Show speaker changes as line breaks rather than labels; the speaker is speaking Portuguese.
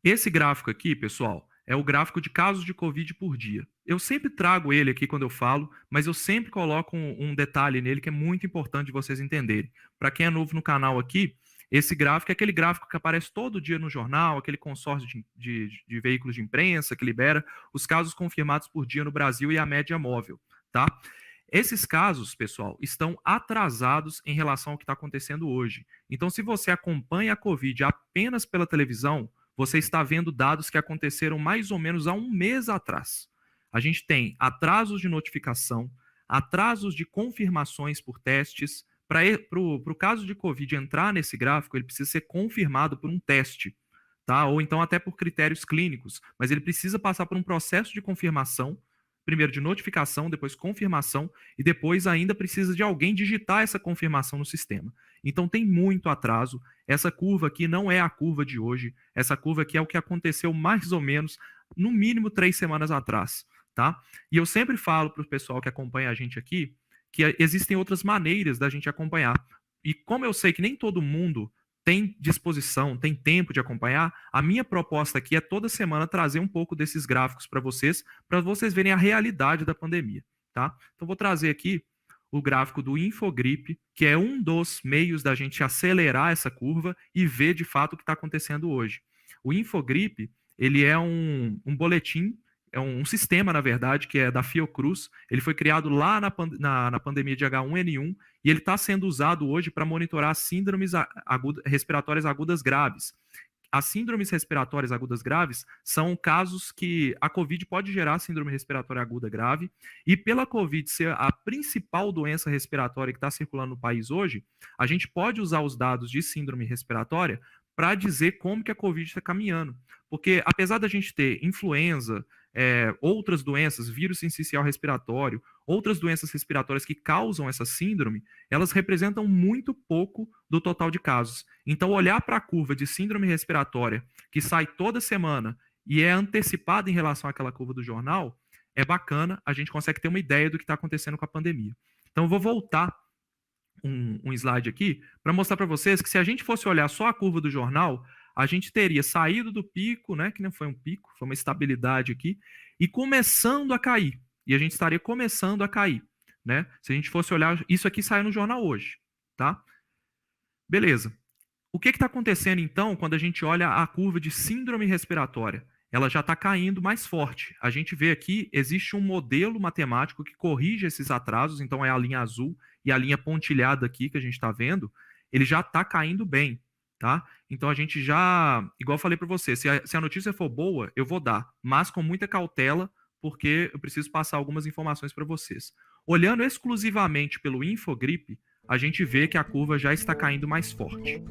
Esse gráfico aqui, pessoal, é o gráfico de casos de Covid por dia. Eu sempre trago ele aqui quando eu falo, mas eu sempre coloco um detalhe nele que é muito importante de vocês entenderem. Para quem é novo no canal aqui, esse gráfico é aquele gráfico que aparece todo dia no jornal, aquele consórcio de veículos de imprensa que libera os casos confirmados por dia no Brasil e a média móvel, tá? Esses casos, pessoal, estão atrasados em relação ao que está acontecendo hoje. Então, se você acompanha a Covid apenas pela televisão, você está vendo dados que aconteceram mais ou menos há um mês atrás. A gente tem atrasos de notificação, atrasos de confirmações por testes. Para o caso de Covid entrar nesse gráfico, ele precisa ser confirmado por um teste, tá? Ou então até por critérios clínicos, mas ele precisa passar por um processo de confirmação, primeiro de notificação, depois confirmação, e depois ainda precisa de alguém digitar essa confirmação no sistema. Então tem muito atraso. Essa curva aqui não é a curva de hoje. Essa curva aqui é o que aconteceu mais ou menos, no mínimo 3 semanas atrás, tá? E eu sempre falo para o pessoal que acompanha a gente aqui que existem outras maneiras da gente acompanhar. E como eu sei que nem todo mundo tem disposição, tem tempo de acompanhar, a minha proposta aqui é toda semana trazer um pouco desses gráficos para vocês verem a realidade da pandemia, tá? Então vou trazer aqui o gráfico do Infogripe, que é um dos meios da gente acelerar essa curva e ver de fato o que está acontecendo hoje. O Infogripe, ele é um boletim, é um sistema, na verdade, que é da Fiocruz. Ele foi criado lá na pandemia de H1N1 e ele está sendo usado hoje para monitorar síndromes respiratórias agudas graves. As síndromes respiratórias agudas graves são casos que a COVID pode gerar síndrome respiratória aguda grave, e pela COVID ser a principal doença respiratória que está circulando no país hoje, a gente pode usar os dados de síndrome respiratória para dizer como que a COVID está caminhando. Porque apesar da gente ter influenza, outras doenças, vírus sincicial respiratório, outras doenças respiratórias que causam essa síndrome, elas representam muito pouco do total de casos. Então, olhar para a curva de síndrome respiratória, que sai toda semana e é antecipada em relação àquela curva do jornal, é bacana, a gente consegue ter uma ideia do que está acontecendo com a pandemia. Então, eu vou voltar um slide aqui para mostrar para vocês que se a gente fosse olhar só a curva do jornal, a gente teria saído do pico, né, que não foi um pico, foi uma estabilidade aqui, e começando a cair. E a gente estaria começando a cair, né? Se a gente fosse olhar, isso aqui saiu no jornal hoje, tá? Beleza. O que está acontecendo então quando a gente olha a curva de síndrome respiratória? Ela já está caindo mais forte. A gente vê aqui, existe um modelo matemático que corrige esses atrasos, então é a linha azul e a linha pontilhada aqui que a gente está vendo, ele já está caindo bem, tá? Então a gente já, igual eu falei para você, se a notícia for boa, eu vou dar, mas com muita cautela, porque eu preciso passar algumas informações para vocês. Olhando exclusivamente pelo Infogripe, a gente vê que a curva já está caindo mais forte.